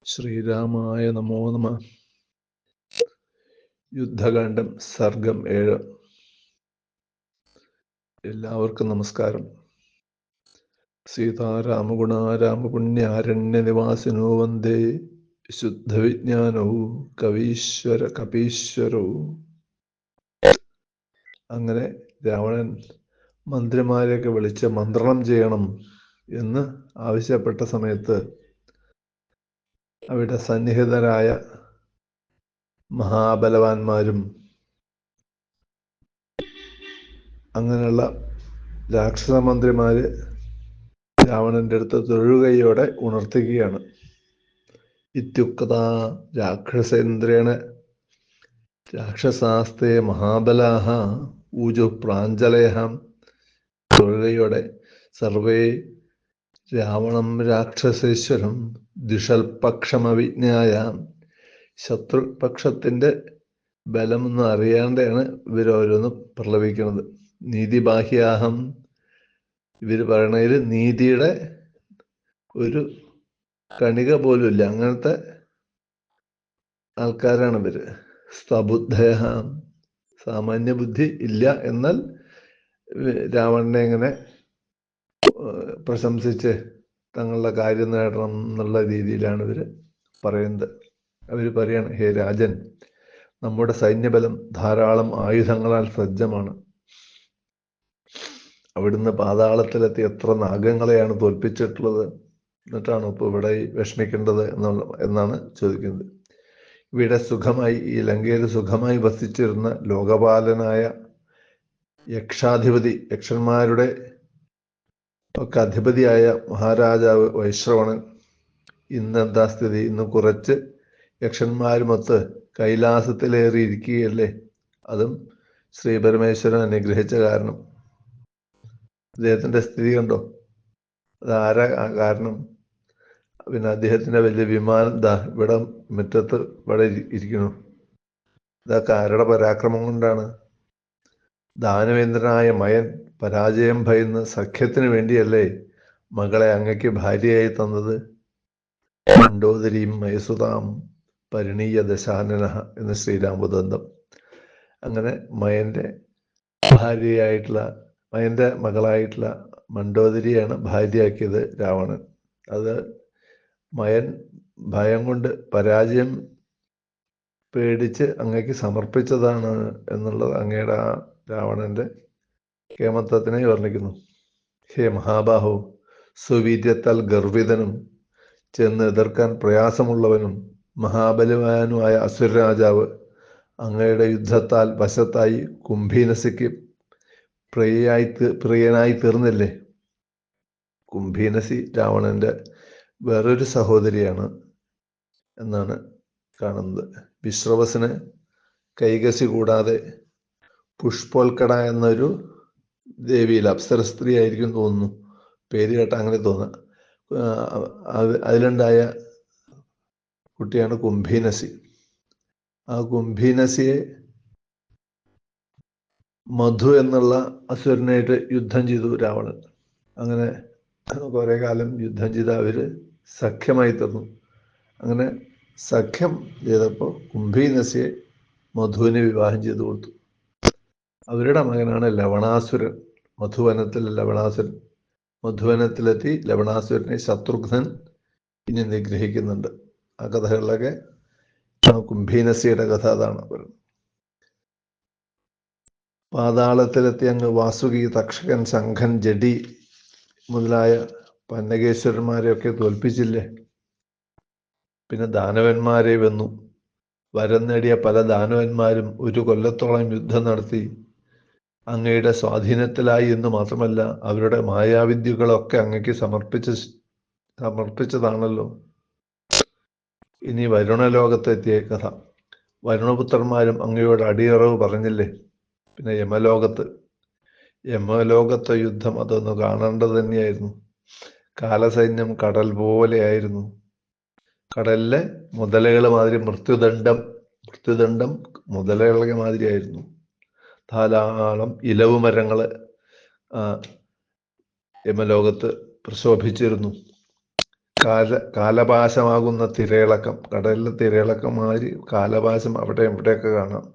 ശ്രീരാമായ നമോ നമ. യുദ്ധകാന്ഡം സർഗം 7. എല്ലാവർക്കും നമസ്കാരം. സീതാരാമഗുണാരാമപുണ്യാരണ്യനിവാസിനോ വന്ദേ ശുദ്ധവിജ്ഞാനൗ കപീശ്വരൗ. അങ്ങനെ രാവണൻ മന്ത്രിമാരെയൊക്കെ വിളിച്ച് മന്ത്രണം ചെയ്യണം എന്ന് ആവശ്യപ്പെട്ട സമയത്ത് അവിടെ സന്നിഹിതരായ മഹാബലവാന്മാരും അങ്ങനെയുള്ള രാക്ഷസ മന്ത്രിമാര് രാവണന്റെ അടുത്ത് തൊഴുകൈയോടെ ഉണർത്തുകയാണ്. ഇത്യുക്തതാ രാക്ഷസേന്ദ്രേണ രാക്ഷസാസ്തേ മഹാബലാഹ ഊജു പ്രാഞ്ജലയഃ. തൊഴുകൈയോടെ സർവേ രാവണം രാക്ഷസേശ്വരം ദ്വിഷൽപക്ഷമവിജ്ഞായ. ശത്രുപക്ഷത്തിന്റെ ബലമൊന്നും അറിയാണ്ടാണ് ഇവരോരോന്നും പ്രലപിക്കുന്നത്. നീതിബാഹ്യാഹം. ഇവർ പറയണതിൽ നീതിയുടെ ഒരു കണിക പോലും ഇല്ല, അങ്ങനത്തെ ആൾക്കാരാണ് ഇവര്. സ്തബുദ്ധയ. സാമാന്യ ബുദ്ധി ഇല്ല, എന്നാൽ രാവണനെ ഇങ്ങനെ പ്രശംസിച്ച് തങ്ങളുടെ കാര്യം നേടണം എന്നുള്ള രീതിയിലാണ് ഇവര് പറയുന്നത്. അവർ പറയാണ്, ഹേ രാജൻ, നമ്മുടെ സൈന്യബലം ധാരാളം ആയുധങ്ങളാൽ സജ്ജമാണ്. അവിടുന്ന് പാതാളത്തിലെത്തി എത്ര നാഗങ്ങളെയാണ് തോൽപ്പിച്ചിട്ടുള്ളത്, എന്നിട്ടാണ് ഇപ്പോൾ ഇവിടെ വിഷമിക്കേണ്ടത് എന്നാണ് ചോദിക്കുന്നത്. ഇവിടെ സുഖമായി, ഈ ലങ്കയിൽ സുഖമായി വസിച്ചിരുന്ന ലോകപാലനായ യക്ഷാധിപതി, യക്ഷന്മാരുടെ ഒക്കെ അധിപതിയായ മഹാരാജാവ് വൈശ്രവണൻ ഇന്നെന്താ സ്ഥിതി? ഇന്ന് കുറച്ച് യക്ഷന്മാരുമൊത്ത് കൈലാസത്തിലേറിയിരിക്കുകയല്ലേ. അതും ശ്രീപരമേശ്വരൻ അനുഗ്രഹിച്ച കാരണം. അദ്ദേഹത്തിന്റെ സ്ഥിതി കണ്ടോ? അതാരാ കാരണം? പിന്നെ അദ്ദേഹത്തിന്റെ വലിയ വിമാനം ഇവിടെ മുറ്റത്ത് ഇവിടെ ഇരിക്കുന്നു. ഇതൊക്കെ ആരുടെ പരാക്രമം കൊണ്ടാണ്? ദാനവേന്ദ്രനായ മയൻ പരാജയം ഭയന്ന് സഖ്യത്തിന് വേണ്ടിയല്ലേ മകളെ അങ്ങയ്ക്ക് ഭാര്യയായി തന്നത്. മണ്ഡോദരീം മയസുതാം പരിണീയ ദശാനന എന്ന് ശ്രീരാമദന്തം. അങ്ങനെ മയന്റെ മകളായിട്ടുള്ള മണ്ഡോദരിയാണ് ഭാര്യയാക്കിയത് രാവണൻ. അത് മയൻ ഭയം കൊണ്ട് പരാജയം പേടിച്ച് അങ്ങയ്ക്ക് സമർപ്പിച്ചതാണ് എന്നുള്ളത് അങ്ങയുടെ ആ രാവണന്റെ കേമത്വത്തിനെ വർണ്ണിക്കുന്നു. ഹേ മഹാബാഹോ, സുവീര്യത്താൽ ഗർവിതനും ചെന്ന് എതിർക്കാൻ പ്രയാസമുള്ളവനും മഹാബലവാനുമായ അസുരരാജാവ് അങ്ങയുടെ യുദ്ധത്താൽ വശത്തായി കുംഭീനസിക്ക് പ്രിയനായി തീർന്നില്ലേ. കുംഭീനസി രാവണന്റെ വേറൊരു സഹോദരിയാണ് എന്നാണ് കാണുന്നത്. വിശ്രവസിന് കൈകസി കൂടാതെ പുഷ്പോൽക്കട എന്നൊരു ദേവിയിൽ അപ്സര സ്ത്രീ ആയിരിക്കും തോന്നുന്നു, പേര് കേട്ട അങ്ങനെ തോന്നുക. അതിലുണ്ടായ കുട്ടിയാണ് കുംഭീനസി. ആ കുംഭീനസിയെ മധു എന്നുള്ള അസുരനായിട്ട് യുദ്ധം ചെയ്തു രാവണൻ. അങ്ങനെ കുറെ കാലം യുദ്ധം ചെയ്ത അവര് സഖ്യമായി തീർന്നു. അങ്ങനെ സഖ്യം ചെയ്തപ്പോൾ കുംഭീനസിയെ മധുവിനെ വിവാഹം ചെയ്തു കൊടുത്തു. അവരുടെ മകനാണ് ലവണാസുരൻ. മധുവനത്തിലെത്തി ലവണാസുരനെ ശത്രുഘ്നൻ ഇനി നിഗ്രഹിക്കുന്നുണ്ട്. ആ കഥകളിലൊക്കെ കുംഭീനസിയുടെ കഥ അതാണ് പറയുന്നത്. പാതാളത്തിലെത്തി അങ്ങ് വാസുകി, തക്ഷകൻ, ശംഖൻ, ജഡി മുതലായ പന്നകേശ്വരന്മാരെയൊക്കെ തോൽപ്പിച്ചില്ലേ. പിന്നെ ദാനവന്മാരെ വന്നു. വരം നേടിയ പല ദാനവന്മാരും ഒരു കൊല്ലത്തോളം യുദ്ധം നടത്തി അങ്ങയുടെ സ്വാധീനത്തിലായി എന്ന് മാത്രമല്ല, അവരുടെ മായാവിദ്യകളൊക്കെ അങ്ങയ്ക്ക് സമർപ്പിച്ചതാണല്ലോ. ഇനി വരുണലോകത്തെത്തിയ കഥ. വരുണപുത്രന്മാരും അങ്ങയോട് അടിയറവ് പറഞ്ഞില്ലേ. പിന്നെ യമലോകത്തെ യുദ്ധം അതൊന്ന് കാണേണ്ടത് തന്നെയായിരുന്നു. കാലസൈന്യം കടൽ പോലെയായിരുന്നു. കടലിലെ മുതലകൾ മാതിരി മൃത്യുദണ്ഡം മുതലകളെ മാതിരിയായിരുന്നു. ധാരാളം ഇലവു മരങ്ങള് യമലോകത്ത് പ്രശോഭിച്ചിരുന്നു. കാലപാശമാകുന്ന തിരയിളക്കം, കടലിലെ തിരയിളക്കം മാതിരി കാലപാശം അവിടെ എവിടെയൊക്കെ കാണാം.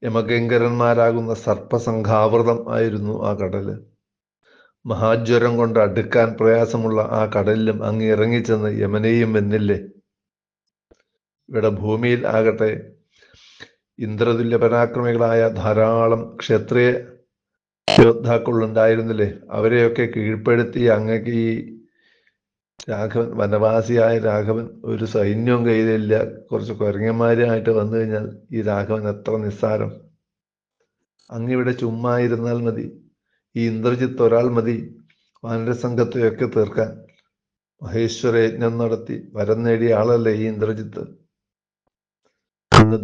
യമകിങ്കരന്മാരാകുന്ന സർപ്പസംഘാവൃതം ആയിരുന്നു ആ കടല്. മഹാജ്വരം കൊണ്ട് അടുക്കാൻ പ്രയാസമുള്ള ആ കടലിലും അങ്ങ് ഇറങ്ങിച്ചെന്ന് യമനെയും വെന്നില്ലേ. ഇവിടെ ഭൂമിയിൽ ആകട്ടെ ഇന്ദ്രതുല്യ പരാക്രമികളായ ധാരാളം ക്ഷത്രിയ യോദ്ധാക്കളുണ്ടായിരുന്നില്ലേ. അവരെയൊക്കെ കീഴ്പ്പെടുത്തി അങ്ങക്ക് ഈ രാഘവൻ, വനവാസിയായ രാഘവൻ, ഒരു സൈന്യവും കയ്യിലില്ല, കുറച്ച് കുരങ്ങന്മാരുമായിട്ട് വന്നു കഴിഞ്ഞാൽ ഈ രാഘവൻ എത്ര നിസ്സാരം. അങ്ങിവിടെ ചുമ്മാ ഇരുന്നാൽ മതി. ഈ ഇന്ദ്രജിത്ത് ഒരാൾ മതി വാനരസംഘത്തെയൊക്കെ തീർക്കാൻ. മഹേശ്വര യജ്ഞം നടത്തി വരം നേടിയ ആളല്ലേ ഈ ഇന്ദ്രജിത്ത്. ഇന്ന്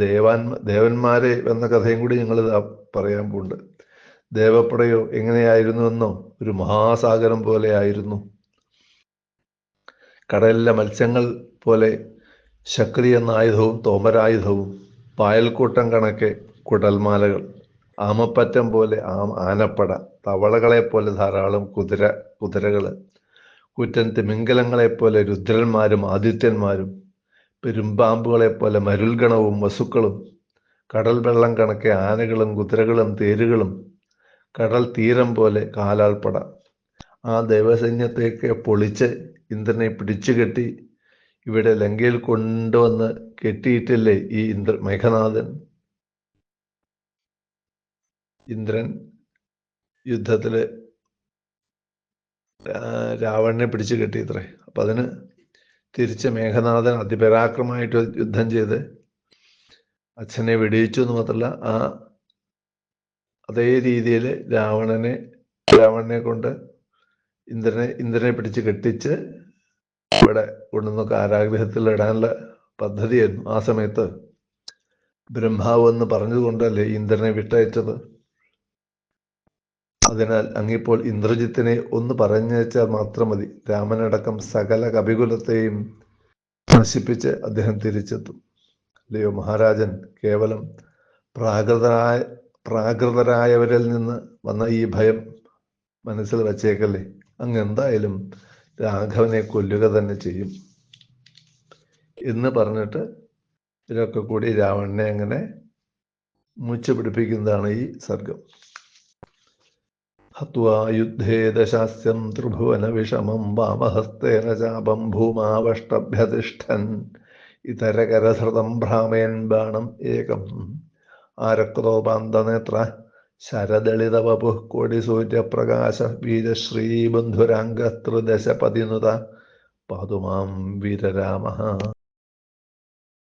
ദേവന്മാരെ എന്ന കഥയും കൂടി ഞങ്ങൾ പറയാൻ പോകുന്നുണ്ട്. ദേവപ്പടയോ എങ്ങനെയായിരുന്നുവെന്നോ, ഒരു മഹാസാഗരം പോലെ ആയിരുന്നു. കടലിലെ മത്സ്യങ്ങൾ പോലെ ശക്തി എന്ന ആയുധവും തോമരായുധവും, പായൽക്കൂട്ടം കണക്കെ കുടൽമാലകൾ, ആമപ്പറ്റം പോലെ ആനപ്പട, തവളകളെ പോലെ ധാരാളം കുതിരകൾ, കുറ്റൻ തിമിംഗലങ്ങളെപ്പോലെ രുദ്രന്മാരും ആദിത്യന്മാരും, പെരുമ്പാമ്പുകളെപ്പോലെ മരുൽഗണവും വസുക്കളും, കടൽ വെള്ളം കണക്കെ ആനകളും കുതിരകളും തേരുകളും, കടൽ തീരം പോലെ കാലാൾപ്പട. ആ ദേവസൈന്യത്തെയൊക്കെ പൊളിച്ച് ഇന്ദ്രനെ പിടിച്ചു കെട്ടി ഇവിടെ ലങ്കയിൽ കൊണ്ടുവന്ന് കെട്ടിയിട്ടില്ലേ ഈ മേഘനാഥൻ. ഇന്ദ്രൻ യുദ്ധത്തില് രാവണനെ പിടിച്ചു കെട്ടിയത്രേ. അപ്പൊ അതിന് തിരിച്ച് മേഘനാഥൻ അതിപരാക്രമമായിട്ട് യുദ്ധം ചെയ്ത് അച്ഛനെ വെടിയിച്ചു എന്ന് മാത്രമല്ല, അതേ രീതിയിൽ രാവണനെ കൊണ്ട് ഇന്ദ്രനെ പിടിച്ച് കെട്ടിച്ച് ഇവിടെ കൊണ്ടുവന്ന് കാരാഗ്രഹത്തിൽ ഇടാനുള്ള പദ്ധതിയായിരുന്നു. ആ സമയത്ത് ബ്രഹ്മാവ് എന്ന് പറഞ്ഞതുകൊണ്ടല്ലേ ഇന്ദ്രനെ വിട്ടയച്ചത്. അതിനാൽ അങ്ങിപ്പോൾ ഇന്ദ്രജിത്തിനെ ഒന്ന് പറഞ്ഞയച്ചാൽ മാത്രം മതി, രാമനടക്കം സകല കപികുലത്തെയും നശിപ്പിച്ച് അദ്ദേഹം തിരിച്ചെത്തും. അല്ലയോ മഹാരാജൻ, കേവലം പ്രാകൃതരായവരിൽ നിന്ന് വന്ന ഈ ഭയം മനസ്സിൽ വച്ചേക്കല്ലേ. അങ്ങ് എന്തായാലും രാഘവനെ കൊല്ലുക തന്നെ ചെയ്യും എന്ന് പറഞ്ഞിട്ട് ഇതൊക്കെ കൂടി രാവണനെ അങ്ങനെ മുച്ച പിടിപ്പിക്കുന്നതാണ് ഈ സർഗം. ഹത്വാ യുദ്ധേ ദശാസ്യം ത്രിഭുവന വിഷമം വാമഹസ്തേന ചാപം ഭൂമാവഷ്ടഭ്യതിഷ്ഠൻ ഇതരകരധൃതം ഭ്രാമയൻ ബാണം ഏകം ആരക്രോപാന്തനേത്ര ശരദളിത വപുഃ കോടി സൂര്യപ്രകാശ വീരശ്രീ ബന്ധുരാംഗ ത്രിദശപതിനുത പാതുമാം വീരരാമ.